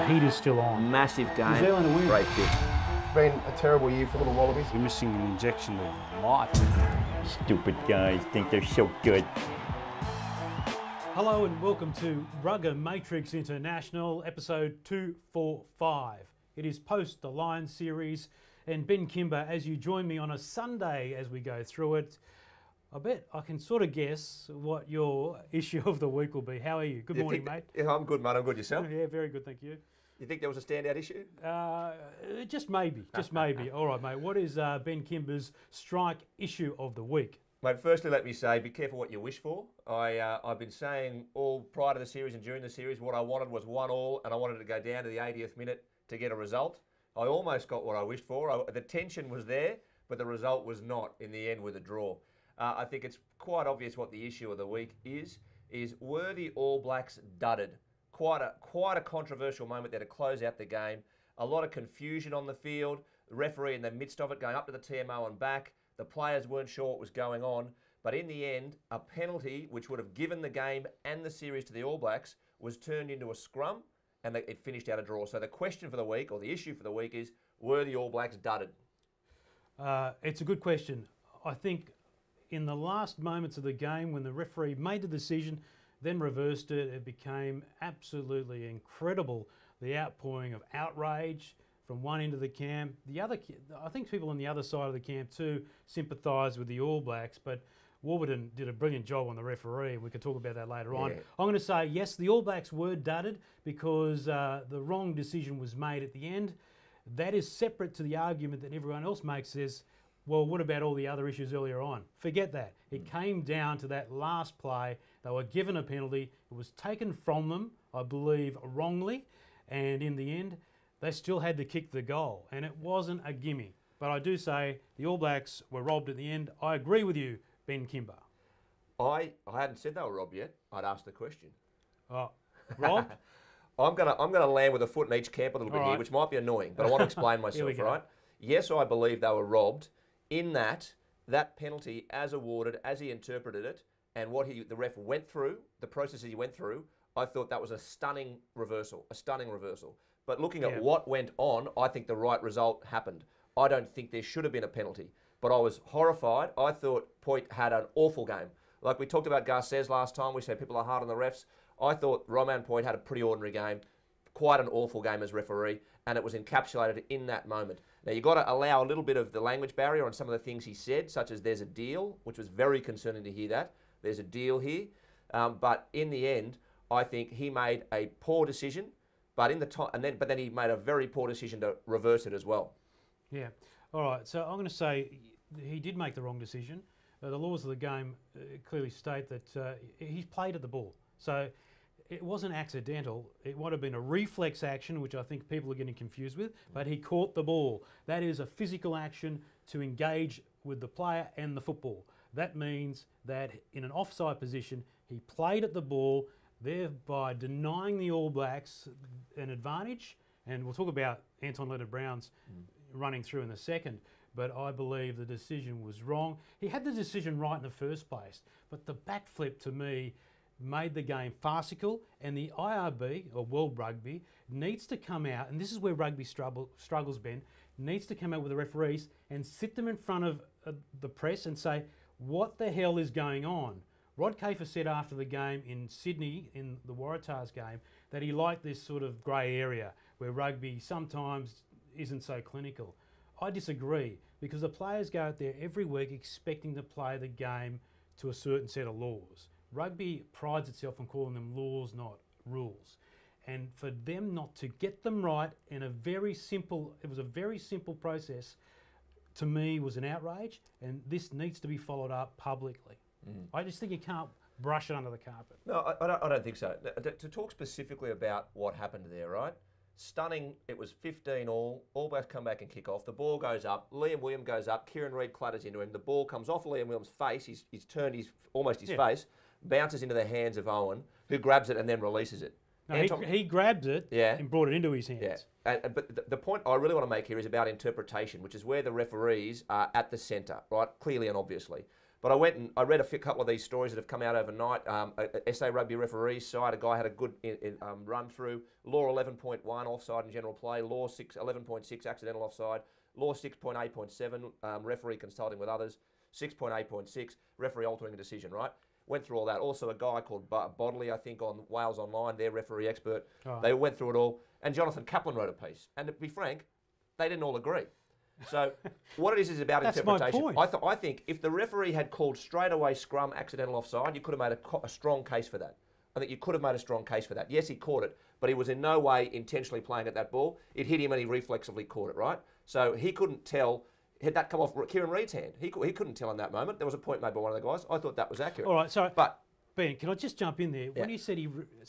heat is still on. Massive game. New Zealand to win. Great kick. It's been a terrible year for little Wallabies. You're missing an injection of life. Stupid guys think they're so good. Hello and welcome to RuggaMatrix International, episode 245. It is post the Lions series, and Ben Kimber, as you join me on a Sunday as we go through it, I bet I can sort of guess what your issue of the week will be. How are you? Good morning, mate. Yeah, I'm good, mate. I'm good. Yourself? Yeah, very good, thank you. You think there was a standout issue? Just maybe, just maybe. All right, mate. What is Ben Kimber's strike issue of the week? Mate, firstly, let me say, be careful what you wish for. I've been saying all prior to the series and during the series, what I wanted was 1-1, and I wanted to go down to the 80th minute to get a result. I almost got what I wished for. The tension was there, but the result was not in the end with a draw. I think it's quite obvious what the issue of the week is were the All Blacks dudded? Quite a controversial moment there to close out the game. A lot of confusion on the field. The referee in the midst of it going up to the TMO and back. The players weren't sure what was going on. But in the end, a penalty which would have given the game and the series to the All Blacks was turned into a scrum and it finished out a draw. So the question for the week, or the issue for the week, is were the All Blacks dudded? It's a good question. I think in the last moments of the game when the referee made the decision, then reversed it, it became absolutely incredible, the outpouring of outrage from one end of the camp. The other, I think people on the other side of the camp too sympathised with the All Blacks, but Warburton did a brilliant job on the referee, and we can talk about that later on. I'm going to say, yes, the All Blacks were dudded because the wrong decision was made at the end. That is separate to the argument that everyone else makes, says, well, what about all the other issues earlier on? Forget that. It came down to that last play. They were given a penalty. It was taken from them, I believe, wrongly. And in the end, they still had to kick the goal. And it wasn't a gimme. But I do say the All Blacks were robbed at the end. I agree with you, Ben Kimber. I hadn't said they were robbed yet. I'd asked the question. Oh, robbed? I'm gonna land with a foot in each camp a little bit here, which might be annoying, but I want to explain myself, right? Yes, I believe they were robbed in that penalty, as awarded, as he interpreted it, and what the ref went through, the process he went through, I thought that was a stunning reversal, But looking at what went on, I think the right result happened. I don't think there should have been a penalty, but I was horrified. I thought Poit had an awful game. Like we talked about Garces last time, we said people are hard on the refs. I thought Roman Poit had a pretty ordinary game, quite an awful game as referee, and it was encapsulated in that moment. Now, you've got to allow a little bit of the language barrier on some of the things he said, such as there's a deal, which was very concerning to hear that. There's a deal here. But in the end, I think he made a poor decision, but then he made a very poor decision to reverse it as well. Yeah. All right. So I'm going to say he did make the wrong decision. The laws of the game clearly state that he's played at the ball. So it wasn't accidental. It would have been a reflex action, which I think people are getting confused with, but he caught the ball. That is a physical action to engage with the player and the football. That means that in an offside position, he played at the ball, thereby denying the All Blacks an advantage. And we'll talk about Anton Leonard-Brown's running through in a second, but I believe the decision was wrong. He had the decision right in the first place, but the backflip to me made the game farcical, and the IRB, or World Rugby, needs to come out, and this is where rugby struggles, Ben, needs to come out with the referees and sit them in front of the press and say, what the hell is going on? Rod Kafer said after the game in Sydney, in the Waratahs game, that he liked this sort of grey area where rugby sometimes isn't so clinical. I disagree, because the players go out there every week expecting to play the game to a certain set of laws. Rugby prides itself on calling them laws, not rules. And for them not to get them right in it was a very simple process, to me was an outrage, and this needs to be followed up publicly. I just think you can't brush it under the carpet. No, I don't think so. To talk specifically about what happened there, right? Stunning, it was 15 all Blacks come back and kick off. The ball goes up, Liam Williams goes up, Kieran Reid clatters into him. The ball comes off Liam Williams' face, he's turned almost his face, bounces into the hands of Owen, who grabs it and then releases it. No, he grabbed it and brought it into his hands. Yeah. But the point I really want to make here is about interpretation, which is where the referees are at the centre, right? Clearly and obviously. But I read a couple of these stories that have come out overnight. SA Rugby referees side, a guy had a good run through. Law 11.1 offside in general play. Law 11.6 accidental offside. Law 6.8.7 referee consulting with others. 6.8.6 referee altering a decision. Right. Went through all that. Also a guy called Bodley, I think, on Wales Online, their referee expert. Oh. They went through it all. And Jonathan Kaplan wrote a piece. And to be frank, they didn't all agree. So what it is about interpretation. My point. I think if the referee had called straight away scrum accidental offside, you could have made a strong case for that. I think you could have made a strong case for that. Yes, he caught it, but he was in no way intentionally playing at that ball. It hit him and he reflexively caught it, right? So he couldn't tell. Had that come off Kieran Reid's hand? He couldn't tell in that moment. There was a point made by one of the guys. I thought that was accurate. All right, so but Ben, can I just jump in there? When you said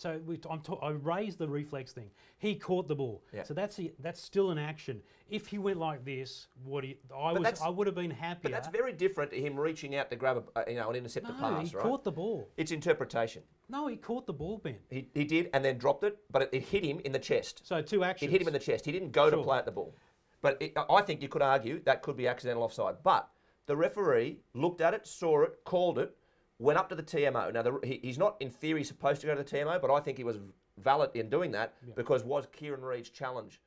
I raised the reflex thing. He caught the ball, so that's still an action. If he went like this, I would have been happier. But that's very different to him reaching out to grab an interceptor pass, right? He caught the ball. It's interpretation. No, he caught the ball, Ben. He did, and then dropped it, but it hit him in the chest. So 2 actions. It hit him in the chest. He didn't go to play at the ball. But I think you could argue that could be accidental offside. But the referee looked at it, saw it, called it, went up to the TMO. Now, he's not, in theory, supposed to go to the TMO, but I think he was valid in doing that because was Kieran Reid's challenge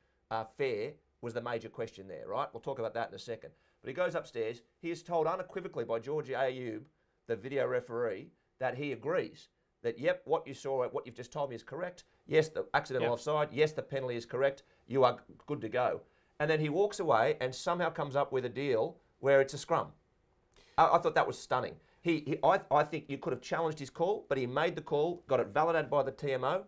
fair was the major question there, right? We'll talk about that in a second. But he goes upstairs. He is told unequivocally by George Ayoub, the video referee, that he agrees that, yep, what you saw, what you've just told me is correct. Yes, the accidental offside. Yes, the penalty is correct. You are good to go. And then he walks away and somehow comes up with a deal where it's a scrum. I thought that was stunning. I think you could have challenged his call, but he made the call, got it validated by the TMO,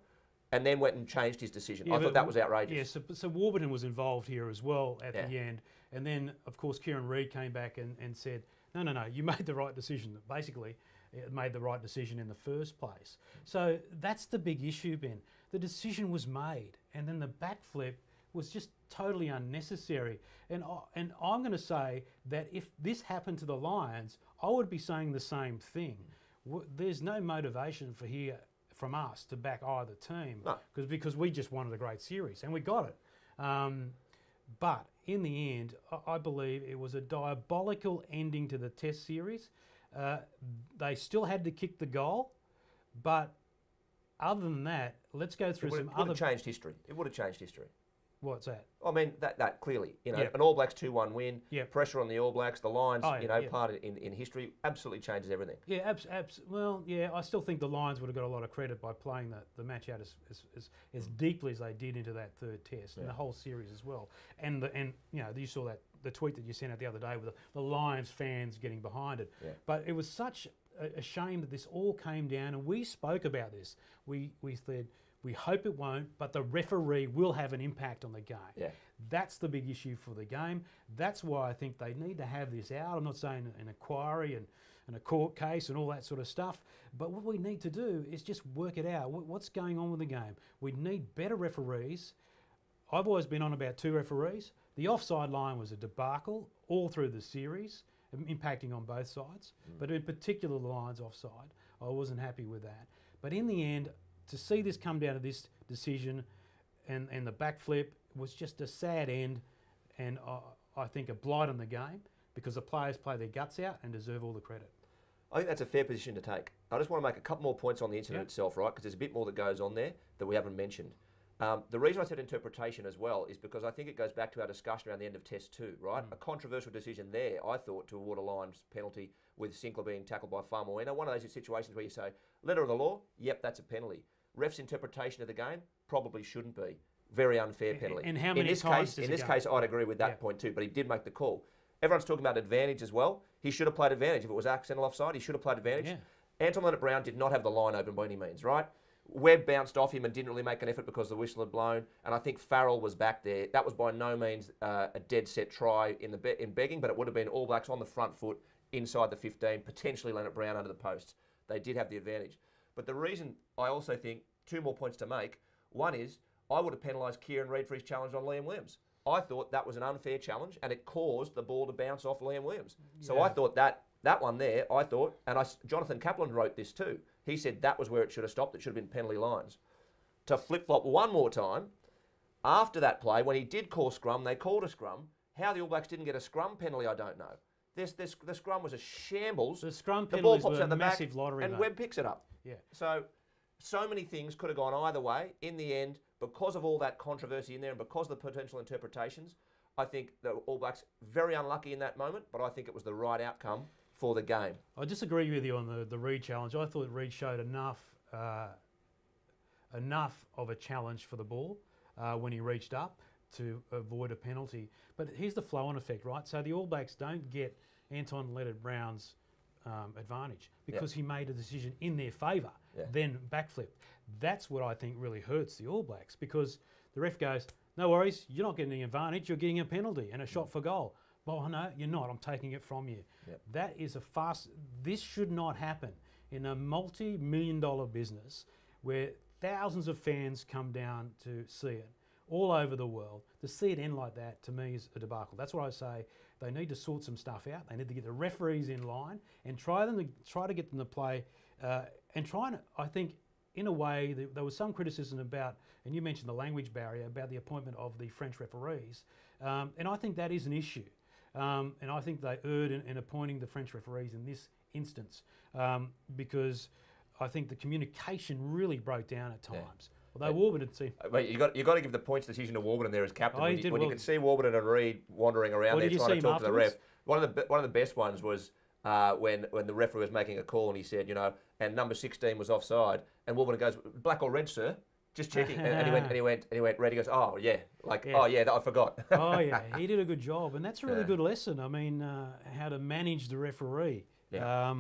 and then went and changed his decision. I thought that was outrageous. Yeah, so Warburton was involved here as well at the end. And then, of course, Kieran Reid came back and said, no, you made the right decision. Basically, it made the right decision in the first place. So that's the big issue, Ben. The decision was made, and then the backflip was just totally unnecessary. And I'm going to say that if this happened to the Lions, I would be saying the same thing. There's no motivation from us to back either team because we just wanted a great series and we got it. But in the end, I believe it was a diabolical ending to the Test series. They still had to kick the goal, but other than that, let's go through some other. It would have changed history. It would have changed history. What's that? I mean, that clearly, an All Blacks 2-1 win, pressure on the All Blacks, the Lions, part in history, absolutely changes everything. Yeah, I still think the Lions would have got a lot of credit by playing the match out as deeply as they did into that third Test and the whole series as well. And you saw the tweet that you sent out the other day with the Lions fans getting behind it. Yeah. But it was such a shame that this all came down, and we spoke about this. We said, we hope it won't, but the referee will have an impact on the game. Yeah. That's the big issue for the game. That's why I think they need to have this out. I'm not saying an inquiry and a court case and all that sort of stuff, but what we need to do is just work it out. What's going on with the game? We need better referees. I've always been on about 2 referees. The offside line was a debacle all through the series, impacting on both sides, but in particular the Lions offside. I wasn't happy with that. But in the end, to see this come down to this decision and the backflip was just a sad end, and I think a blight on the game because the players play their guts out and deserve all the credit. I think that's a fair position to take. I just want to make a couple more points on the incident itself, right? Because there's a bit more that goes on there that we haven't mentioned. The reason I said interpretation as well is because I think it goes back to our discussion around the end of Test 2, right? A controversial decision there, I thought, to award a Lions penalty with Sinclair being tackled by Famuina. One of those situations where you say, letter of the law, yep, that's a penalty. Ref's interpretation of the game probably shouldn't be. Very unfair penalty. And how many times in this case, I'd agree with that point too, but he did make the call. Everyone's talking about advantage as well. He should have played advantage. If it was accidental offside, he should have played advantage. Yeah. Anton Leonard-Brown did not have the line open by any means, right? Webb bounced off him and didn't really make an effort because the whistle had blown, and I think Farrell was back there. That was by no means a dead set try in begging, but it would have been All Blacks on the front foot inside the 15, potentially Leonard-Brown under the posts. They did have the advantage. But the reason I also think, 2 more points to make. One is, I would have penalised Kieran Reid for his challenge on Liam Williams. I thought that was an unfair challenge, and it caused the ball to bounce off Liam Williams. Yeah. So I thought that one there, Jonathan Kaplan wrote this too. He said that was where it should have stopped. It should have been penalty lines. To flip-flop one more time, after that play, when he did call scrum, they called a scrum. How the All Blacks didn't get a scrum penalty, I don't know. The scrum was a shambles. The scrum the ball penalties pops were out the massive back, lottery, and mate. Webb picks it up. Yeah. So many things could have gone either way. In the end, because of all that controversy in there and because of the potential interpretations, I think the All Blacks very unlucky in that moment, but I think it was the right outcome for the game. I disagree with you on the Reid challenge. I thought Reid showed enough of a challenge for the ball when he reached up to avoid a penalty. But here's the flow-on effect, right? So the All Blacks don't get Anton Leonard-Brown's advantage because he made a decision in their favour, then backflip. That's what I think really hurts the All Blacks, because the ref goes, no worries, you're not getting any advantage, you're getting a penalty and a shot for goal. Well, no, you're not, I'm taking it from you. Yep. That is this should not happen in a multi-million-dollar business where thousands of fans come down to see it all over the world. To see it end like that, to me, is a debacle. That's why I say they need to sort some stuff out. They need to get the referees in line and try to get them to play I think, in a way, there was some criticism about, and you mentioned the language barrier, about the appointment of the French referees, and I think that is an issue. And I think they erred in appointing the French referees in this instance, because I think the communication really broke down at times. Although Warburton seemed... Mate, you got to give the points decision to Warburton there as captain. Oh, when you could see Warburton and Reid wandering around there trying to talk to the ref. One of the best ones was when the referee was making a call and he said, and number 16 was offside, and Warburton goes, black or red, sir? Just checking. and he went red. He goes, oh yeah, oh yeah, I forgot. Oh yeah, he did a good job, and that's a really good lesson. I mean, how to manage the referee. Yeah.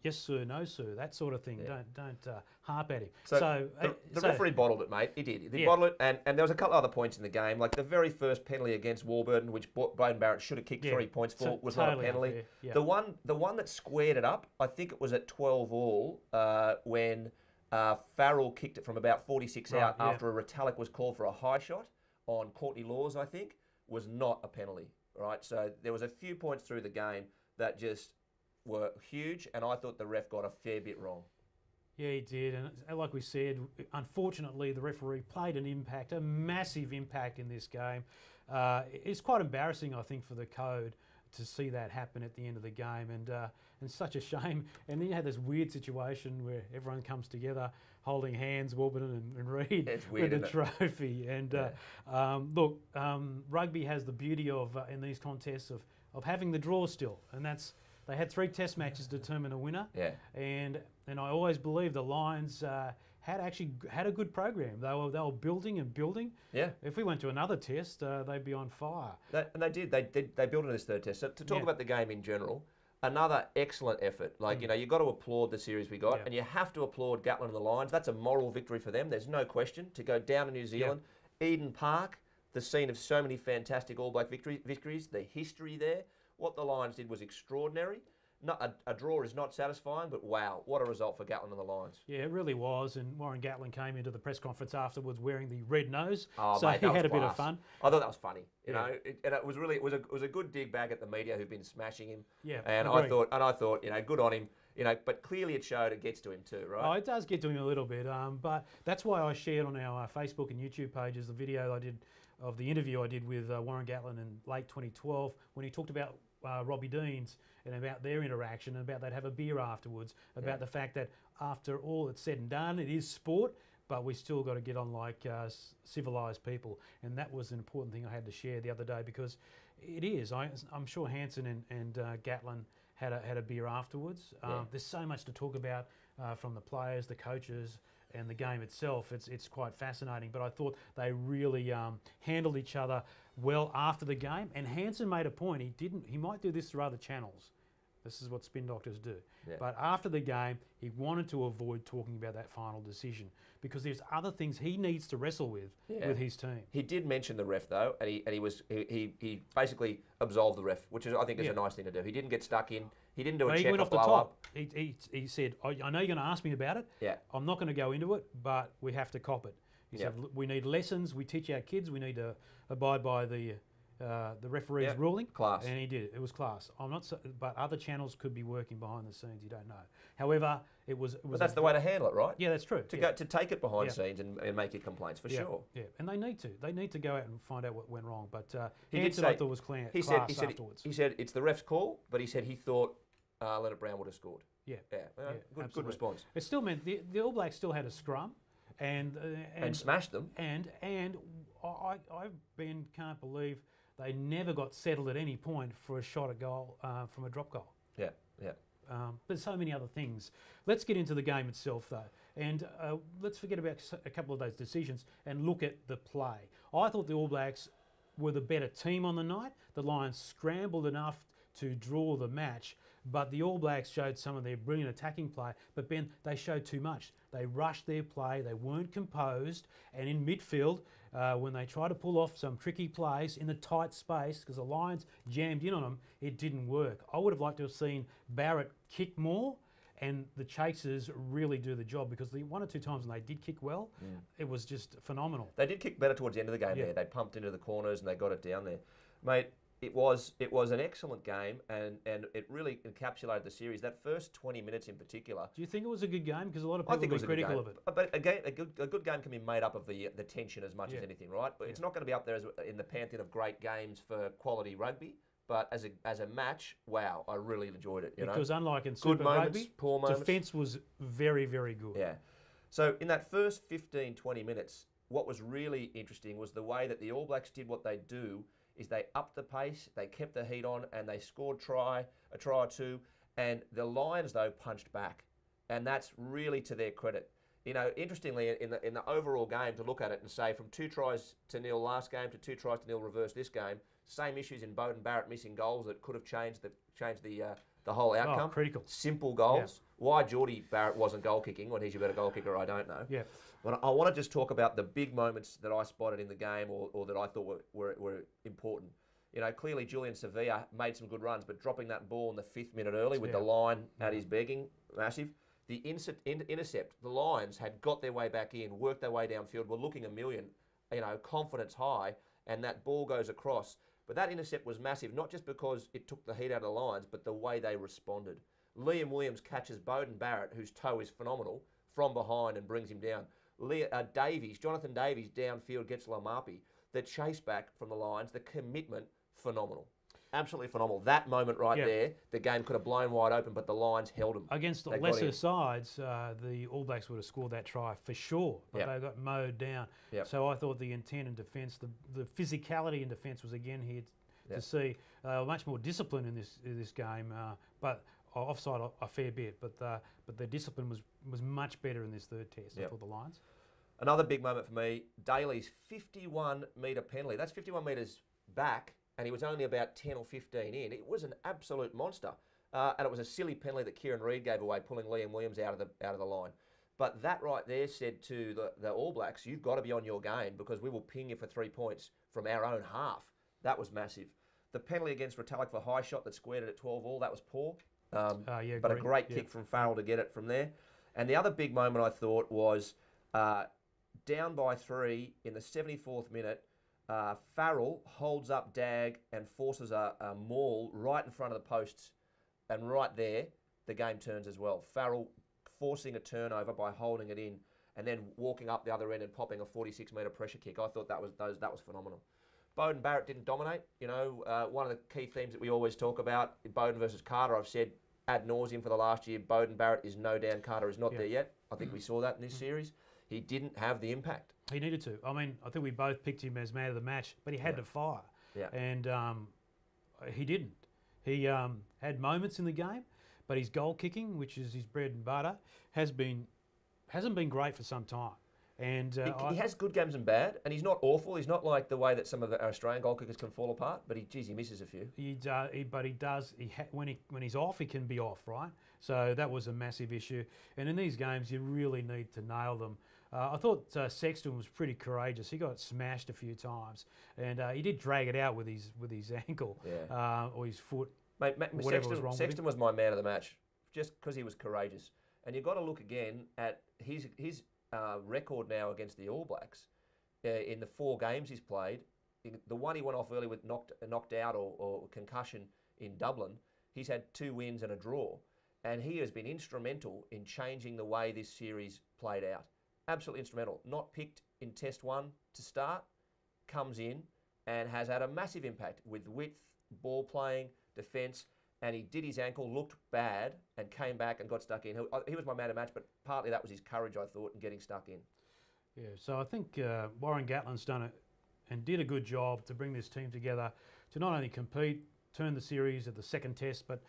Yes sir, no sir, that sort of thing. Yeah. Don't harp at him. So the referee bottled it, mate. He did. He bottled it, and there was a couple other points in the game, like the very first penalty against Warburton, which Braden Barrett should have kicked 3 points for, was totally not a penalty. Yeah. The one that squared it up, I think it was at 12 all when Farrell kicked it from about 46 out after a retalic was called for a high shot on Courtney Laws, I think, was not a penalty. Right, so there was a few points through the game that just were huge, and I thought the ref got a fair bit wrong. Yeah, he did, and like we said, unfortunately the referee played a massive impact in this game. It's quite embarrassing, I think, for the code to see that happen at the end of the game, and such a shame. And then you had this weird situation where everyone comes together holding hands, Warburton and Reid, with the trophy. And look, rugby has the beauty of, in these contests, of having the draw still, and that's... They had 3 test matches to determine a winner, and I always believe the Lions had a good program. They were building and building. Yeah. If we went to another test, they'd be on fire. And they did. They built in this third test. So to talk about the game in general, another excellent effort. You've got to applaud the series we got, and you have to applaud Gatland and the Lions. That's a moral victory for them. There's no question. To go down to New Zealand, Eden Park, the scene of so many fantastic All Black victories, the history there. What the Lions did was extraordinary. A draw is not satisfying, but wow, what a result for Gatland and the Lions. Yeah, it really was. And Warren Gatland came into the press conference afterwards wearing the red nose, so mate, he had a bit of fun. I thought that was funny, and it was really it was a good dig back at the media who've been smashing him. Yeah, and I thought good on him. But clearly it showed it gets to him too, right? Oh, it does get to him a little bit. But that's why I shared on our Facebook and YouTube pages the video I did of the interview I did with Warren Gatland in late 2012 when he talked about Robbie Deans and about their interaction and about they'd have a beer afterwards, about the fact that after all it's said and done, it is sport, but we still got to get on like civilised people. And that was an important thing I had to share the other day, because it is. I'm sure Hansen and Gatland had a beer afterwards. There's so much to talk about from the players, the coaches, and the game itself. It's quite fascinating, but I thought they really handled each other well after the game. And Hansen made a point. He might do this through other channels. This is what spin doctors do. Yeah. But after the game, he wanted to avoid talking about that final decision because there's other things he needs to wrestle with his team. He did mention the ref though, and he basically absolved the ref, which I think is a nice thing to do. He didn't get stuck in. He didn't do a check. He went off the top. He said, I know you're going to ask me about it. Yeah. I'm not going to go into it, but we have to cop it. He said, we need lessons. We teach our kids. We need to abide by the the referee's Yep. ruling. Class. And he did. It was class. I'm not, but other channels could be working behind the scenes. You don't know. However, it was. But that's the way to handle it, right? Yeah, that's true. To take it behind scenes and make your complaints for sure. Yeah, and they need to. They need to go out and find out what went wrong. But He did Hanson, say- I thought was class afterwards. He said it's the ref's call, but he said he thought Leonard Brown would have scored. Yeah, Good absolutely. response. It still meant the All Blacks still had a scrum, and smashed them. And can't believe they never got settled at any point for a shot at goal from a drop goal. Yeah. But so many other things. Let's get into the game itself, though, and let's forget about a couple of those decisions and look at the play. I thought the All Blacks were the better team on the night. The Lions scrambled enough to draw the match, but the All Blacks showed some of their brilliant attacking play, but Ben, they showed too much. They rushed their play, they weren't composed, and in midfield, when they tried to pull off some tricky plays in the tight space, because the Lions jammed in on them, it didn't work. I would have liked to have seen Barrett kick more and the chasers really do the job, because the one or two times when they did kick well, it was just phenomenal. They did kick better towards the end of the game there. They pumped into the corners and they got it down there. Mate, it was an excellent game, and it really encapsulated the series. That first 20 minutes in particular. Do you think it was a good game? Because a lot of people were critical of it. But again, a good game can be made up of the tension as much as anything, right? It's not going to be up there in the pantheon of great games for quality rugby. But as a match, wow, I really enjoyed it. Because unlike in Super Rugby, poor moments, defence was very, very good. Yeah. So in that first 15, 20 minutes, what was really interesting was the way that the All Blacks did what they do is they upped the pace, they kept the heat on, and they scored a try or two. And the Lions, though, punched back. And that's really to their credit. You know, interestingly, in the overall game, to look at it and say from 2-0 last game to 2-0 reverse this game, same issues in Beauden Barrett missing goals that could have changed the whole outcome. Critical. Simple goals. Yeah. Why Geordie Barrett wasn't goal kicking when he's a better goal kicker, I don't know. Yeah. But I want to just talk about the big moments that I spotted in the game or that I thought were important. You know, clearly Julian Sevilla made some good runs, but dropping that ball in the 5th minute early with the line at his begging, massive. The intercept, the Lions had got their way back in, worked their way downfield, were looking a million, confidence high, and that ball goes across. But that intercept was massive, not just because it took the heat out of the Lions, but the way they responded. Liam Williams catches Beauden Barrett, whose toe is phenomenal, from behind and brings him down. Jonathan Davies downfield gets Lamapi. The chase back from the Lions, the commitment, phenomenal. Absolutely phenomenal. That moment there, the game could have blown wide open, but the Lions held them. Against the lesser sides, the All Blacks would have scored that try for sure, but they got mowed down. Yep. So I thought the intent in defence, the physicality in defence was again here to see much more discipline in this game, but offside a fair bit. But the discipline was much better in this third test for the Lions. Another big moment for me, Daly's 51-metre penalty. That's 51 metres back, and he was only about 10 or 15 in. It was an absolute monster. And it was a silly penalty that Kieran Reid gave away, pulling Liam Williams out of the line. But that right there said to the All Blacks, you've got to be on your game because we will ping you for 3 points from our own half. That was massive. The penalty against Retallick for high shot that squared it at 12 all, that was poor. But a great kick from Farrell to get it from there. And the other big moment I thought was down by 3 in the 74th minute, Farrell holds up Dag and forces a maul right in front of the posts. And right there, the game turns as well. Farrell forcing a turnover by holding it in and then walking up the other end and popping a 46-metre pressure kick. I thought that was phenomenal. Beauden Barrett didn't dominate. You know, one of the key themes that we always talk about, Beauden versus Carter, I've said ad nauseum for the last year, Beauden Barrett is no down, Carter is not there yet. I think we saw that in this series. He didn't have the impact. He needed to. I mean, I think we both picked him as man of the match, but he had to fire. Yeah. And he didn't. He had moments in the game, but his goal kicking, which is his bread and butter, hasn't been great for some time. And he has good games and bad, and he's not awful. He's not like the way that some of our Australian goal kickers can fall apart, but he misses a few. But he does. When he's off, he can be off, right? So that was a massive issue. And in these games, you really need to nail them. I thought Sexton was pretty courageous. He got smashed a few times, and he did drag it out with his ankle or his foot. Mate, Sexton was my man of the match, just because he was courageous. And you've got to look again at his record now against the All Blacks. In the 4 games he's played, the one he went off early with knocked out or concussion in Dublin, he's had 2 wins and a draw. And he has been instrumental in changing the way this series played out. Absolutely instrumental. Not picked in Test 1 to start, comes in and has had a massive impact with width, ball playing, defence, and he did his ankle, looked bad, and came back and got stuck in. He was my man of match, but partly that was his courage, I thought, in getting stuck in. Yeah, so I think Warren Gatland's done it and did a good job to bring this team together to not only compete, turn the series at the second test, but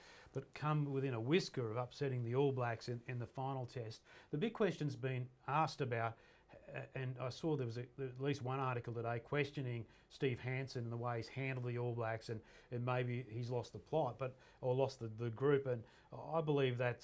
come within a whisker of upsetting the All Blacks in the final test. The big question's been asked about, and I saw there was at least one article today questioning Steve Hansen and the way he's handled the All Blacks, and maybe he's lost the plot, or lost the group. And I believe that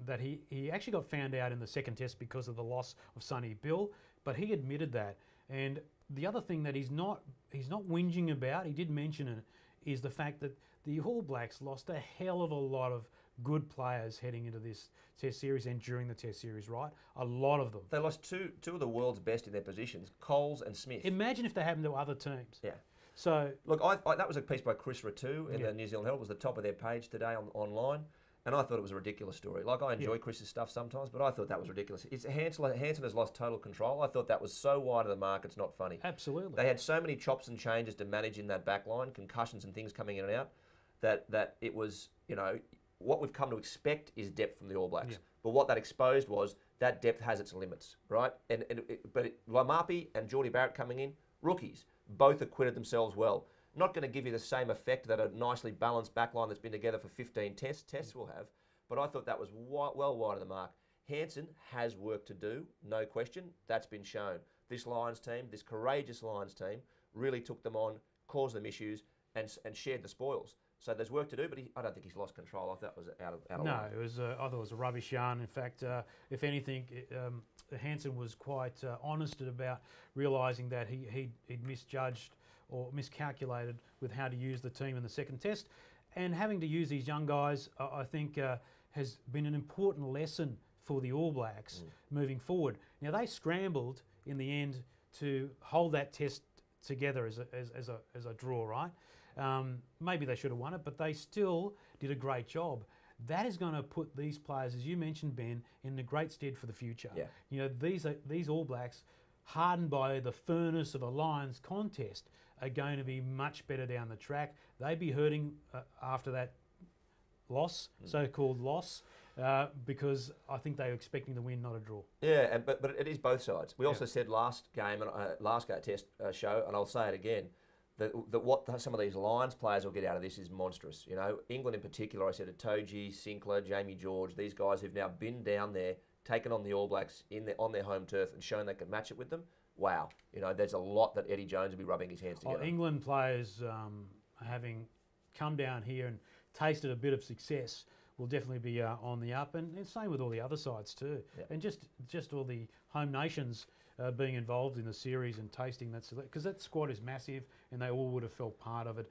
that he actually got found out in the second test because of the loss of Sonny Bill, but he admitted that. And the other thing that he's not whinging about, he did mention it, is the fact that the All Blacks lost a hell of a lot of good players heading into this Test series and during the Test series, right? A lot of them. They lost two of the world's best in their positions, Coles and Smith. Imagine if they happened to other teams. Yeah. So look, that was a piece by Chris Ratu in the New Zealand Herald. It was the top of their page today online. And I thought it was a ridiculous story. Like, I enjoy Chris's stuff sometimes, but I thought that was ridiculous. Hansen has lost total control. I thought that was so wide of the mark, it's not funny. Absolutely. They had so many chops and changes to manage in that back line, concussions and things coming in and out, that it was, what we've come to expect is depth from the All Blacks. Yeah. But what that exposed was that depth has its limits, right? But Lamapi and Geordie Barrett coming in, rookies, both acquitted themselves well. Not going to give you the same effect that a nicely balanced backline that's been together for 15 tests will have, but I thought that was well wide of the mark. Hansen has work to do, no question. That's been shown. This Lions team, this courageous Lions team, really took them on, caused them issues, and shared the spoils. So there's work to do, but I don't think he's lost control. I thought it was out of line. No, I thought it was a rubbish yarn. In fact, if anything, Hansen was quite honest about realising that he'd misjudged or miscalculated with how to use the team in the second test. And having to use these young guys, I think, has been an important lesson for the All Blacks moving forward. Now, they scrambled in the end to hold that test together as a draw, right? Maybe they should have won it, but they still did a great job. That is going to put these players, as you mentioned, Ben, in a great stead for the future. Yeah. These All Blacks, hardened by the furnace of a Lions contest, are going to be much better down the track. They'd be hurting after that loss, so-called loss, because I think they were expecting to win, not a draw. Yeah, but it is both sides. We also said last test show, and I'll say it again, that what some of these Lions players will get out of this is monstrous. England in particular, I said Itoje, Sinclair, Jamie George, these guys who've now been down there, taken on the All Blacks on their home turf and shown they can match it with them. Wow, there's a lot that Eddie Jones will be rubbing his hands together. England players having come down here and tasted a bit of success will definitely be on the up, and same with all the other sides too. Yeah. And just all the home nations being involved in the series and tasting that, because that squad is massive, and they all would have felt part of it.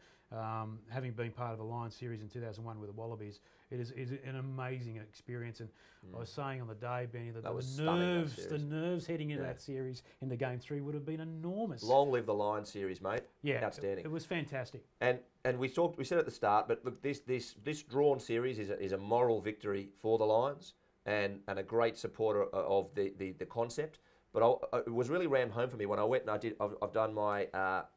Having been part of a Lions series in 2001 with the Wallabies, it is an amazing experience. And I was saying on the day, Benny, that the nerves heading into that series into Game 3 would have been enormous. Long live the Lions series, mate. Yeah, outstanding. It was fantastic. And we said at the start, but look, this drawn series is a moral victory for the Lions and a great supporter of the concept. But it was really rammed home for me when I went and I've done my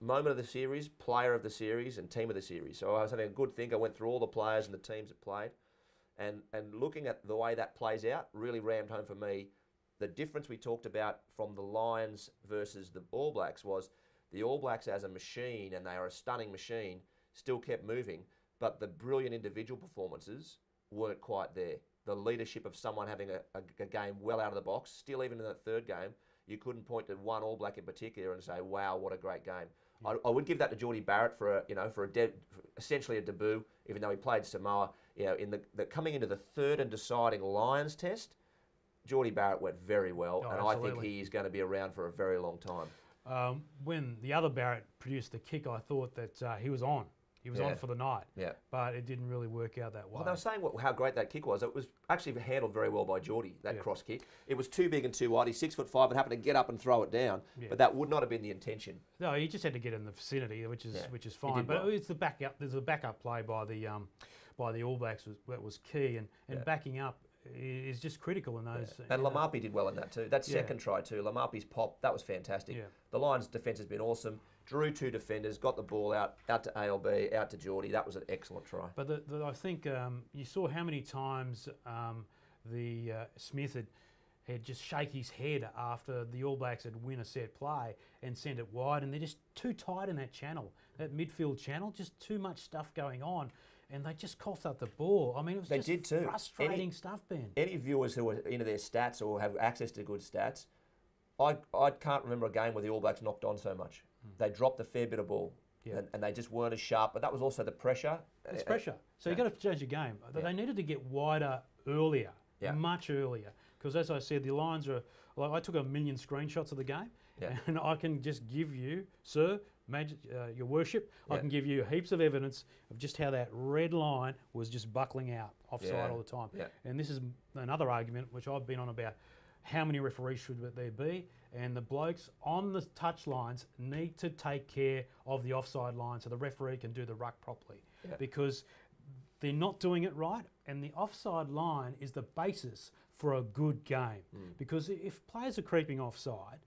moment of the series, player of the series, and team of the series. So I was having a good think. I went through all the players and the teams that played, and looking at the way that plays out really rammed home for me the difference we talked about from the Lions versus the All Blacks was the All Blacks as a machine, and they are a stunning machine, still kept moving, but the brilliant individual performances weren't quite there. The leadership of someone having a game well out of the box, still even in that third game, you couldn't point to one All Black in particular and say, wow, what a great game. Yeah. I would give that to Geordie Barrett for essentially a debut, even though he played Samoa. In the coming into the third and deciding Lions test, Geordie Barrett went very well, and absolutely. I think he is going to be around for a very long time. When the other Barrett produced the kick, I thought that he was on. He was on for the night. Yeah. But it didn't really work out that way. Well, they were saying how great that kick was. It was actually handled very well by Geordie, that cross kick. It was too big and too wide. He's 6'5" and happened to get up and throw it down. Yeah. But that would not have been the intention. No, he just had to get in the vicinity, which is fine. But it's the backup. There's a backup play by the All Blacks that was key, and backing up is just critical in those. And Lamapi did well in that too. That second try too, Lamapi's pop, that was fantastic. Yeah. The Lions' defence has been awesome. Drew 2 defenders, got the ball out to ALB, out to Geordie. That was an excellent try. But I think you saw how many times Smith had just shake his head after the All Blacks had win a set play and sent it wide, and they're just too tight in that channel, that midfield channel, just too much stuff going on. And they just coughed up the ball. I mean, it was just frustrating stuff, Ben. Any viewers who are into their stats or have access to good stats, I can't remember a game where the All Blacks knocked on so much. They dropped a fair bit of ball, and they just weren't as sharp. But that was also the pressure. It's pressure. So you've got to change the game. They needed to get wider earlier, much earlier. Because as I said, the Lions are... Like, I took 1 million screenshots of the game, and I can just give you, sir, your worship, I can give you heaps of evidence of just how that red line was just buckling out offside all the time. Yeah. And this is another argument which I've been on about how many referees should there be, and the blokes on the touch lines need to take care of the offside line so the referee can do the ruck properly, because they're not doing it right, and the offside line is the basis for a good game. Because if players are creeping offside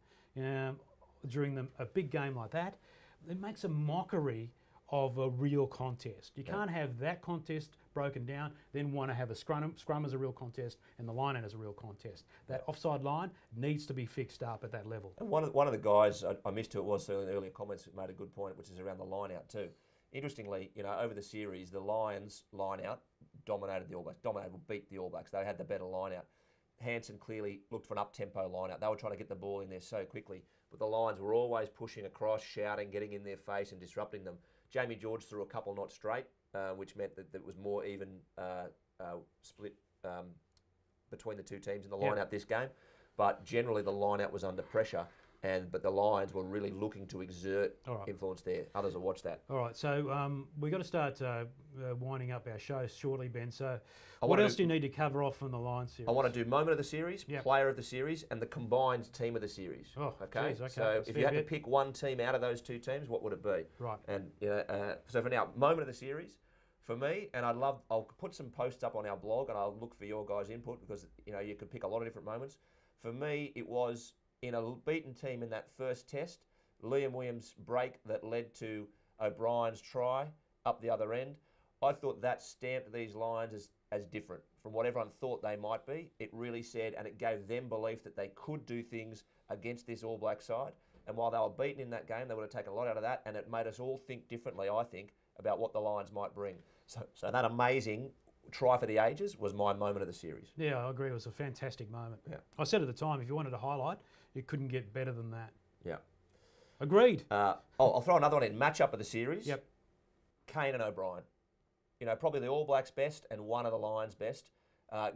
during a big game like that, it makes a mockery of a real contest. You can't have that contest broken down, then want to have a scrum as a real contest and the line out as a real contest. That offside line needs to be fixed up at that level. And one of the guys I missed who it was in the earlier comments made a good point, which is around the line out too. Interestingly, over the series, the Lions line out dominated the All Blacks, beat the All Blacks. They had the better line out. Hansen clearly looked for an up-tempo line out. They were trying to get the ball in there so quickly, but the Lions were always pushing across, shouting, getting in their face and disrupting them. Jamie George threw a couple not straight, which meant that it was more even split between the two teams in the line out this game. But generally the line out was under pressure. But the Lions were really looking to exert influence there. Others will watch that. All right, so we've got to start winding up our show shortly, Ben. So what else do you need to cover off from the Lions series? I want to do moment of the series, player of the series, and the combined team of the series. Oh, okay. Geez, okay. So if you had to pick one team out of those two teams, what would it be? Right. And so for now, moment of the series, for me, and I'll put some posts up on our blog, and I'll look for your guys' input because you could pick a lot of different moments. For me, it was in a beaten team in that first test, Liam Williams' break that led to O'Brien's try up the other end. I thought that stamped these Lions as different from what everyone thought they might be. It really said, and it gave them belief that they could do things against this All Black side. And while they were beaten in that game, they would have taken a lot out of that, and it made us all think differently, I think, about what the Lions might bring. So that amazing try for the ages was my moment of the series. Yeah, I agree. It was a fantastic moment. Yeah. I said at the time, if you wanted to highlight, you couldn't get better than that. Yeah. Agreed. I'll throw another one in. Matchup of the series. Yep. Kane and O'Brien. Probably the All Blacks' best and one of the Lions' best.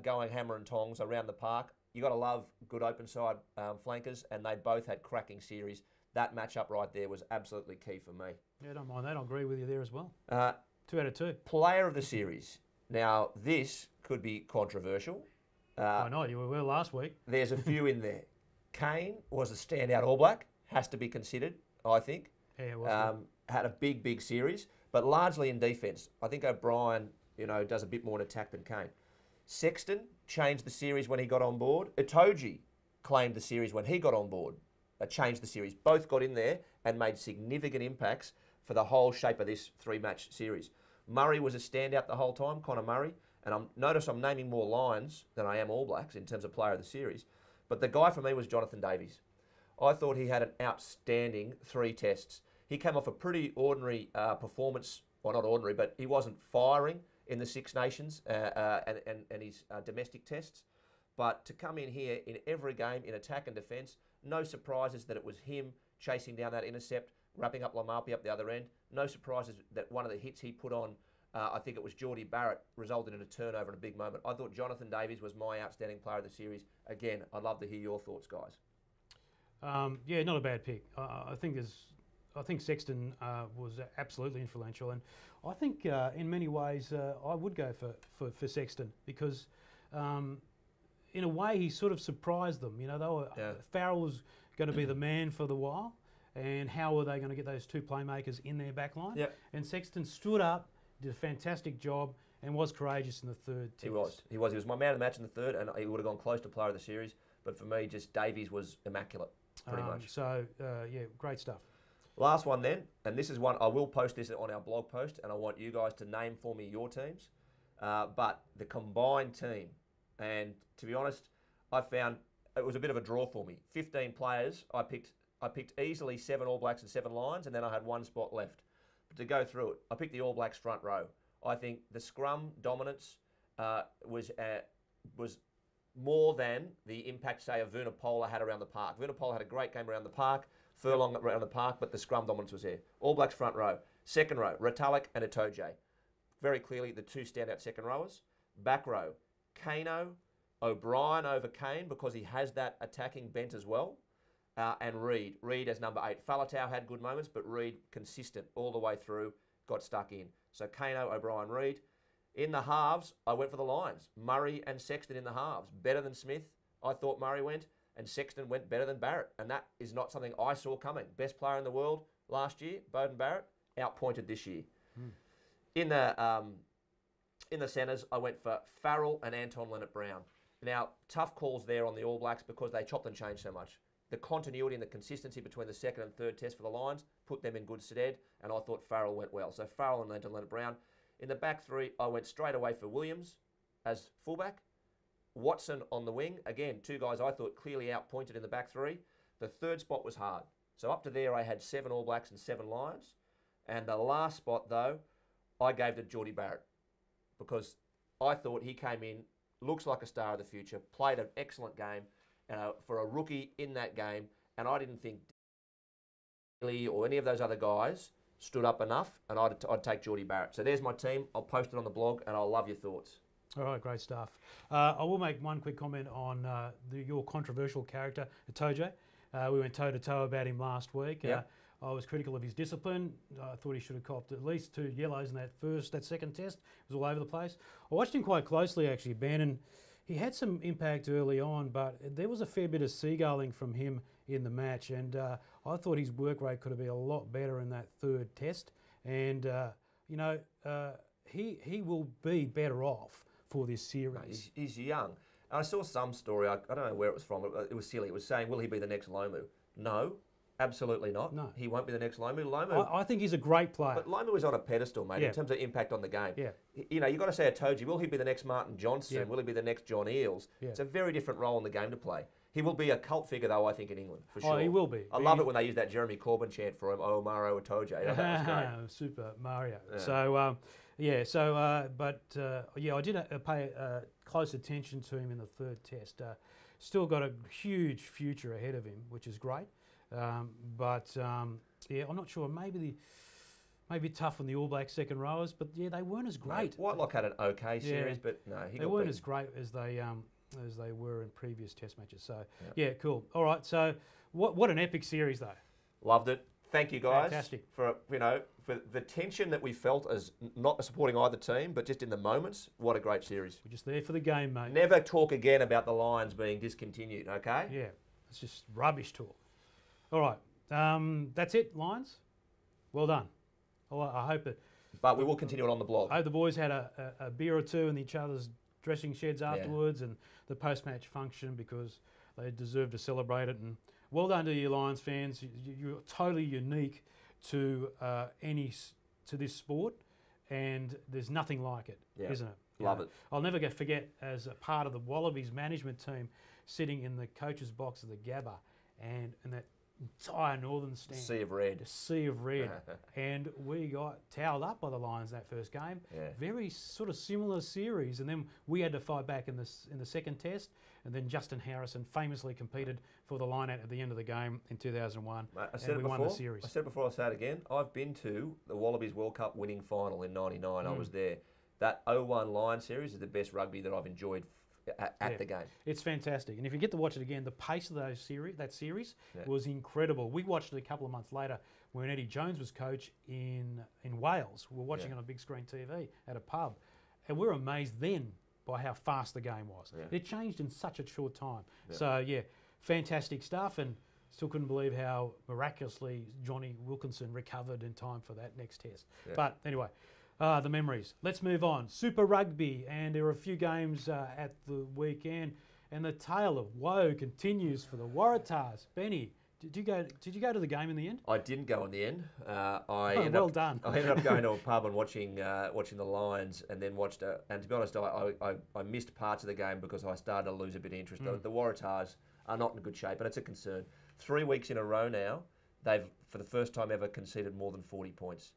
Going hammer and tongs around the park. You got to love good open side flankers, and they both had cracking series. That matchup right there was absolutely key for me. Yeah, don't mind that. I'll agree with you there as well. 2 out of 2. Player of the series. Now, this could be controversial. Why not? You were last week. There's a few in there. Kane was a standout All Black. Has to be considered, I think. Yeah, it was had a big series, but largely in defence. I think O'Brien, does a bit more in attack than Kane. Sexton changed the series when he got on board. Itoje claimed the series when he got on board. Changed the series. Both got in there and made significant impacts for the whole shape of this 3-match series. Murray was a standout the whole time, Connor Murray, and notice I'm naming more Lions than I am All Blacks in terms of player of the series. But the guy for me was Jonathan Davies. I thought he had an outstanding 3 tests. He came off a pretty ordinary performance, well not ordinary, but he wasn't firing in the Six Nations and his domestic tests. But to come in here in every game in attack and defence, no surprises that it was him chasing down that intercept, wrapping up Lamapi up the other end. No surprises that one of the hits he put on, I think it was Geordie Barrett, resulted in a turnover in a big moment. I thought Jonathan Davies was my outstanding player of the series. Again, I'd love to hear your thoughts, guys. Yeah, not a bad pick. I think there's I think Sexton was absolutely influential, and I think in many ways I would go for Sexton because in a way he sort of surprised them. You know, they were, Farrell was going to be the man for the while, and how were they going to get those two playmakers in their back line? Yep. And Sexton stood up, did a fantastic job, and was courageous in the third test. He was my man of the match in the third, and he would have gone close to player of the series. But for me, just Davies was immaculate, pretty much. So, yeah, great stuff. Last one then, and this is one, I will post this on our blog post, and I want you guys to name for me your teams. But the combined team, and to be honest, I found it was a bit of a draw for me. 15 players, I picked easily 7 All Blacks and 7 Lions, and then I had 1 spot left. But to go through it, I picked the All Blacks front row. I think the scrum dominance was more than the impact, say, of Vunipola had around the park. Vunipola had a great game around the park, Furlong around the park, but the scrum dominance was there. All Blacks front row. Second row, Retallick and Itoje. Very clearly the 2 standout second rowers. Back row, Kano, O'Brien over Kane because he has that attacking bent as well. And Reid. Reid as number 8. Faletau had good moments, but Reid consistent all the way through, got stuck in. So Kano, O'Brien, Reid. In the halves, I went for the Lions. Murray and Sexton in the halves. Better than Smith, I thought Murray went, and Sexton went better than Barrett. And that is not something I saw coming. Best player in the world last year, Beauden Barrett, outpointed this year. In the centres, I went for Farrell and Anton Leonard-Brown. Now, tough calls there on the All Blacks because they chopped and changed so much. The continuity and the consistency between the second and third test for the Lions put them in good stead, and I thought Farrell went well. So Farrell and Anton Leonard-Brown. In the back 3, I went straight away for Williams as fullback. Watson on the wing. Again, 2 guys I thought clearly outpointed in the back 3. The third spot was hard. So up to there, I had 7 All Blacks and 7 Lions. And the last spot, though, I gave to Geordie Barrett because I thought he came in, looks like a star of the future, played an excellent game for a rookie in that game, and I didn't think Daly or any of those other guys stood up enough, and I'd take Geordie Barrett. So there's my team. I'll post it on the blog, and I'll love your thoughts. All right, great stuff. I will make one quick comment on your controversial character, Itoje. We went toe-to-toe about him last week. Yep. I was critical of his discipline. I thought he should have copped at least 2 yellows in that second test. It was all over the place. I watched him quite closely, actually, Ben, and he had some impact early on, but there was a fair bit of seagulling from him in the match, and I thought his work rate could have been a lot better in that third test. And, he will be better off for this series. He's young. I saw some story, I don't know where it was from, it was silly. It was saying, will he be the next Lomu? No. Absolutely not. No. He won't be the next Lomu. Lomu. I think he's a great player. But Lomu is on a pedestal, mate, in terms of impact on the game. Yeah. You know, you've got to say Itoje, will he be the next Martin Johnson? Yeah. Will he be the next John Eales? Yeah. It's a very different role in the game to play. He will be a cult figure, though, I think, in England, for sure. Oh, he will be. I love it when they use that Jeremy Corbyn chant for him, Oh, Maro Itoje. That was great. Super Mario. Yeah. So, I did pay close attention to him in the third test. Still got a huge future ahead of him, which is great. I'm not sure. Maybe tough on the All Blacks second rowers, but yeah, they weren't as great. Whitelock had an okay series, but no, they weren't as great as they were in previous Test matches. So yeah, cool. All right. So what an epic series though. Loved it. Thank you guys. Fantastic. For the tension that we felt as not supporting either team, but just in the moments. What a great series. We're just there for the game, mate. Never talk again about the Lions being discontinued. Okay. Yeah, it's just rubbish talk. All right, that's it, Lions. Well done. I hope that. But we will continue it on the blog. I hope the boys had a beer or two in each other's dressing sheds afterwards and the post-match function because they deserve to celebrate it. And well done to you, Lions fans. You're totally unique to this sport, and there's nothing like it, isn't it? Love it. I'll never forget as a part of the Wallabies management team sitting in the coach's box of the Gabba and that entire northern stand. Sea of red. A sea of red. And we got towed up by the Lions that first game. Yeah. Very sort of similar series. And then we had to fight back in the second test. And then Justin Harrison famously competed for the line out at the end of the game in 2001. Mate, we won the series. I said it before, I'll say it again. I've been to the Wallabies World Cup winning final in '99. I was there. That 0-1 Lion series is the best rugby that I've enjoyed at the game. It's fantastic. And if you get to watch it again, the pace of that series was incredible. We watched it a couple of months later when Eddie Jones was coach in Wales. We were watching on a big screen TV at a pub, and we were amazed then by how fast the game was. Yeah. It changed in such a short time. Yeah. So yeah, fantastic stuff, and still couldn't believe how miraculously Johnny Wilkinson recovered in time for that next test. Yeah. But anyway, the memories. Let's move on. Super Rugby, and there were a few games at the weekend, and the tale of woe continues for the Waratahs. Benny, did you go to the game in the end? I didn't go in the end. Well done. I ended up going to a pub and watching the Lions, and then watched. And to be honest, I missed parts of the game because I started to lose a bit of interest. The Waratahs are not in good shape, and it's a concern. 3 weeks in a row now, they've for the first time ever conceded more than 40 points.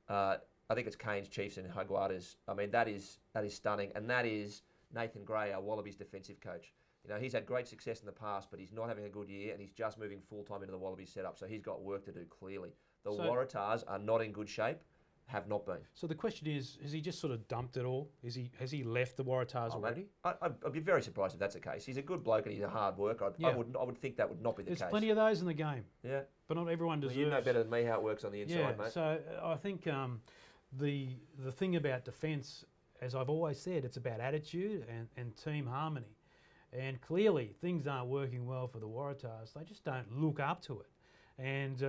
I think it's Canes, Chiefs, and Jaguares. I mean, that is stunning, and that is Nathan Gray, our Wallabies defensive coach. You know, he's had great success in the past, but he's not having a good year, and he's just moving full-time into the Wallabies setup, so he's got work to do, clearly. The Waratahs are not in good shape, have not been. So the question is, has he just sort of dumped it all? Has he left the Waratahs already? I'd be very surprised if that's the case. He's a good bloke and he's a hard worker. I would think that would not be the case. There's plenty of those in the game. Yeah. But not everyone deserves. Well, you know better than me how it works on the inside, mate. So I think the thing about defence, as I've always said, it's about attitude and team harmony. And clearly, things aren't working well for the Waratahs. They just don't look up to it. And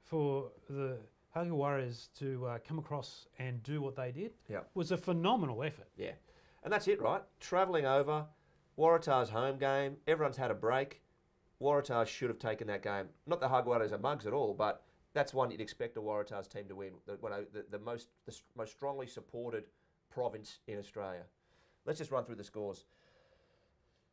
for the Jaguares to come across and do what they did was a phenomenal effort. Yeah. And that's it, right? Travelling over, Waratahs home game, everyone's had a break. Waratahs should have taken that game. Not the Jaguares are mugs at all, but that's one you'd expect a Waratahs team to win. The most strongly supported province in Australia. Let's just run through the scores.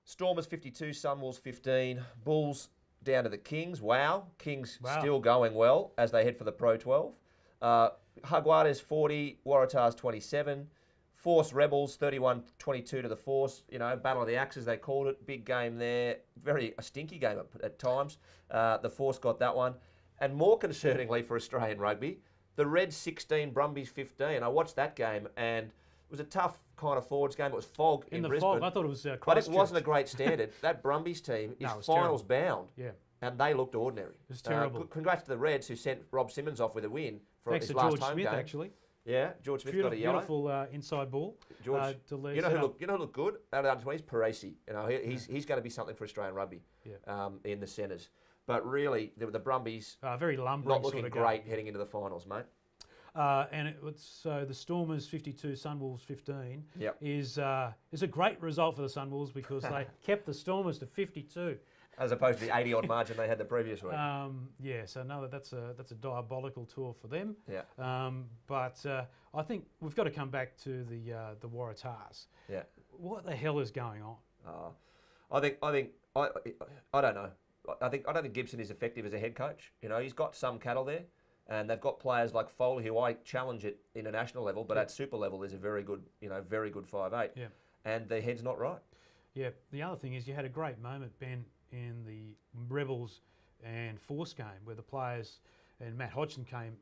Stormers 52, Sunwolves 15, Bulls down to the Kings. Wow. Kings still going well as they head for the Pro 12. Jaguares 40, Waratahs 27. Force Rebels 31-22 to the Force. You know, Battle of the Axes they called it. Big game there. A stinky game at times. The Force got that one. And more concerningly for Australian rugby, the Reds 16, Brumbies 15. I watched that game and it was a tough kind of forwards game. It was fog in Brisbane. Fog. I thought it was but it wasn't a great standard. That Brumbies team is finals bound. Yeah. And they looked ordinary. It was terrible. Congrats to the Reds who sent Rob Simmons off with a win for Thanks his to last George home Smith, game. actually. Yeah, George Smith got a yellow. Beautiful inside ball. George, you know who looked good out of the under-20s? Parisi. You know, he's going to be something for Australian rugby in the centres. But really, the Brumbies very lumbering not looking sort of great heading into the finals, mate. And so the Stormers 52, Sunwolves 15 is a great result for the Sunwolves because they kept the Stormers to 52. As opposed to the 80-odd margin they had the previous week. So no, that's a diabolical tour for them. Yeah. But I think we've got to come back to the Waratahs. Yeah. What the hell is going on? I don't know. I don't think Gibson is effective as a head coach. You know, he's got some cattle there, and they've got players like Foley who I challenge at international level, but at super level is a very good 5'8". Yeah. And their head's not right. Yeah. The other thing is you had a great moment, Ben, in the Rebels and Force game where the players and Matt Hodgson came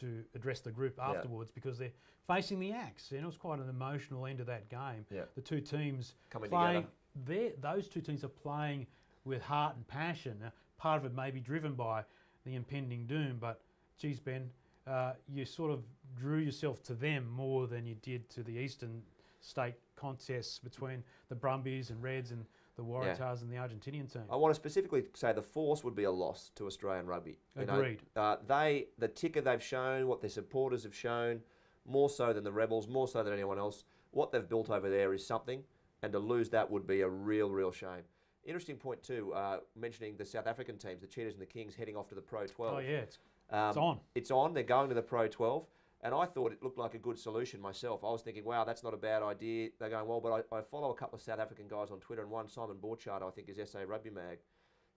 to address the group afterwards because they're facing the axe, and it was quite an emotional end to that game. Yeah. The two teams coming together. together. Those two teams are playing with heart and passion. Now, part of it may be driven by the impending doom, but geez, Ben, you sort of drew yourself to them more than you did to the Eastern State contests between the Brumbies and Reds and the Waratahs and the Argentinian team. I want to specifically say the Force would be a loss to Australian rugby. Agreed. The ticker they've shown, what their supporters have shown, more so than the Rebels, more so than anyone else, what they've built over there is something, and to lose that would be a real shame. Interesting point too, mentioning the South African teams, the Cheetahs and the Kings heading off to the Pro 12. Oh yeah, it's on. It's on, they're going to the Pro 12. And I thought it looked like a good solution myself. I was thinking, wow, that's not a bad idea. They're going well, but I follow a couple of South African guys on Twitter, and one, Simon Borchardt, I think is SA Rugby Mag.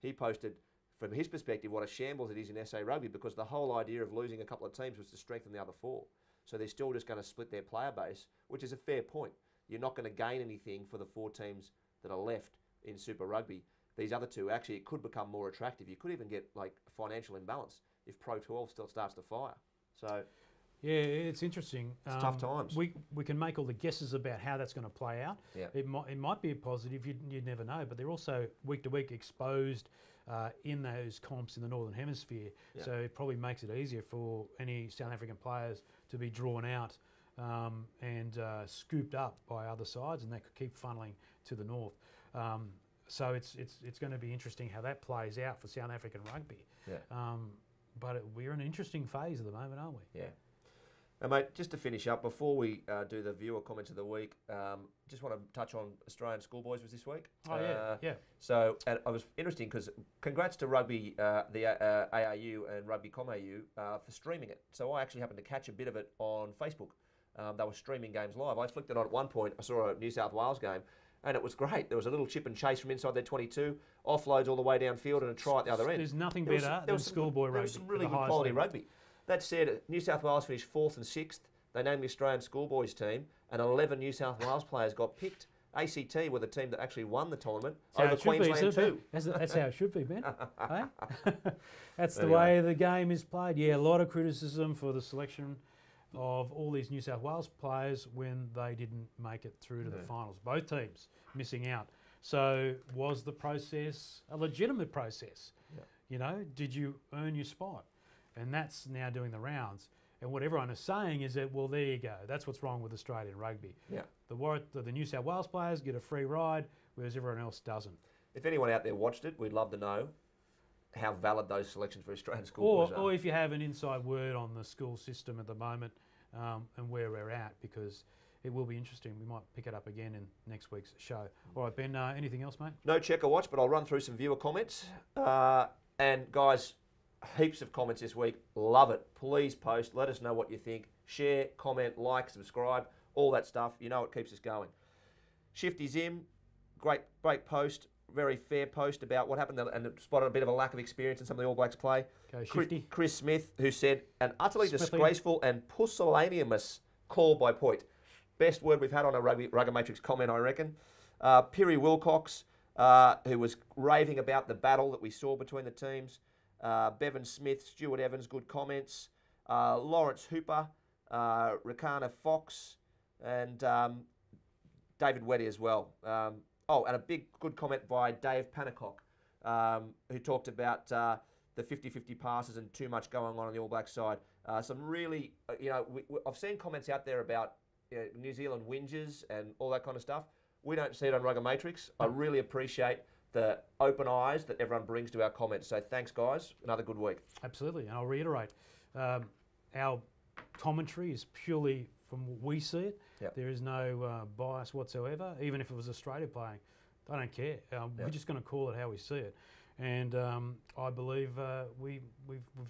He posted, from his perspective, what a shambles it is in SA Rugby because the whole idea of losing a couple of teams was to strengthen the other four. So they're still just going to split their player base, which is a fair point. You're not going to gain anything for the four teams that are left in Super Rugby. These other two, actually, it could become more attractive. You could even get like financial imbalance if Pro 12 still starts to fire. So... yeah, it's interesting. It's tough times. We can make all the guesses about how that's going to play out. Yeah. It might be a positive. You'd never know. But they're also week to week exposed in those comps in the Northern Hemisphere. Yeah. So it probably makes it easier for any South African players to be drawn out and scooped up by other sides, and that could keep funneling to the north. So it's going to be interesting how that plays out for South African rugby. Yeah. But we're in an interesting phase at the moment, aren't we? Yeah. Now, mate, just to finish up, before we do the viewer comments of the week, just want to touch on Australian schoolboys was this week. Oh, yeah. So, and I was interesting because congrats to Rugby, the ARU and Rugby ComAU for streaming it. So I actually happened to catch a bit of it on Facebook. They were streaming games live. I flicked it on at one point. I saw a New South Wales game, and it was great. There was a little chip and chase from inside their 22, offloads all the way downfield, and a try at the other end. There's nothing better than schoolboy rugby. There was some really good quality rugby. That said, New South Wales finished 4th and 6th. They named the Australian schoolboys team, and 11 New South Wales players got picked. ACT were the team that actually won the tournament over Queensland too. That's how it should be, Ben. Hey? That's the way the game is played. Yeah, a lot of criticism for the selection of all these New South Wales players when they didn't make it through to the finals. Both teams missing out. So was the process a legitimate process? Yeah. You know, did you earn your spot? And that's now doing the rounds. And what everyone is saying is that, well, there you go. That's what's wrong with Australian rugby. Yeah. The New South Wales players get a free ride, whereas everyone else doesn't. If anyone out there watched it, we'd love to know how valid those selections for Australian schoolboys are. Or if you have an inside word on the school system at the moment and where we're at, because it will be interesting. We might pick it up again in next week's show. All right, Ben, anything else, mate? No checker watch, but I'll run through some viewer comments. And guys, heaps of comments this week. Love it. Please post. Let us know what you think. Share, comment, like, subscribe, all that stuff. You know it keeps us going. Shifty Zim, great post. Very fair post about what happened and spotted a bit of a lack of experience in some of the All Blacks play. Go Shifty. Chris Smith, who said, an utterly disgraceful and pusillanimous call by Poit. Best word we've had on a RuggaMatrix comment, I reckon. Piri Wilcox, who was raving about the battle that we saw between the teams. Bevan Smith, Stuart Evans, good comments. Lawrence Hooper, Rakana Fox, and David Weddy as well. And a good comment by Dave Panicock, who talked about the 50-50 passes and too much going on the All Black side. Some really, I've seen comments out there about New Zealand whinges and all that kind of stuff. We don't see it on RuggaMatrix. I really appreciate the open eyes that everyone brings to our comments. So thanks, guys. Another good week. Absolutely. And I'll reiterate, our commentary is purely from what we see it. Yep. There is no bias whatsoever. Even if it was Australia playing, I don't care. We're just going to call it how we see it. And I believe we've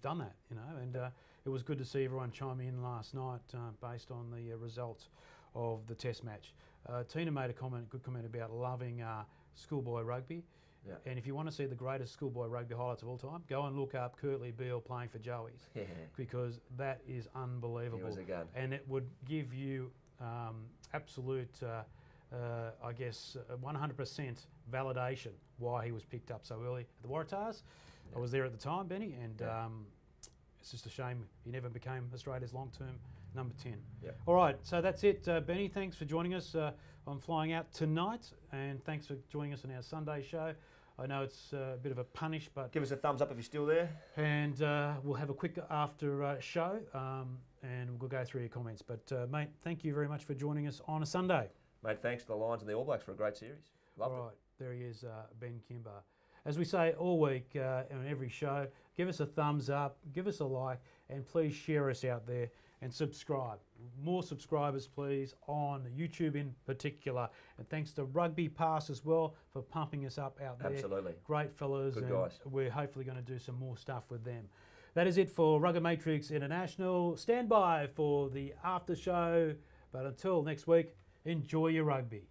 done that, and it was good to see everyone chime in last night based on the results of the test match. Tina made a good comment about loving schoolboy rugby. Yeah. And if you want to see the greatest schoolboy rugby highlights of all time, go and look up Kurtley Beale playing for Joey's, because that is unbelievable. He was a gun. And it would give you absolute, 100% validation why he was picked up so early at the Waratahs. Yeah. I was there at the time, Benny, and it's just a shame he never became Australia's long-term number 10. Yeah. All right, so that's it, Benny. Thanks for joining us. I'm flying out tonight, and thanks for joining us on our Sunday show. I know it's a bit of a punish, but... Give us a thumbs up if you're still there. And we'll have a quick after show, and we'll go through your comments. But, mate, thank you very much for joining us on a Sunday. Mate, thanks to the Lions and the All Blacks for a great series. Loved it. All right, there he is, Ben Kimber. As we say all week on every show, give us a thumbs up, give us a like, and please share us out there and subscribe. More subscribers, please, on YouTube in particular. And thanks to Rugby Pass as well for pumping us up out there. Absolutely. Great fellas. Good guys. We're hopefully going to do some more stuff with them. That is it for RuggaMatrix International. Stand by for the after show. But until next week, enjoy your rugby.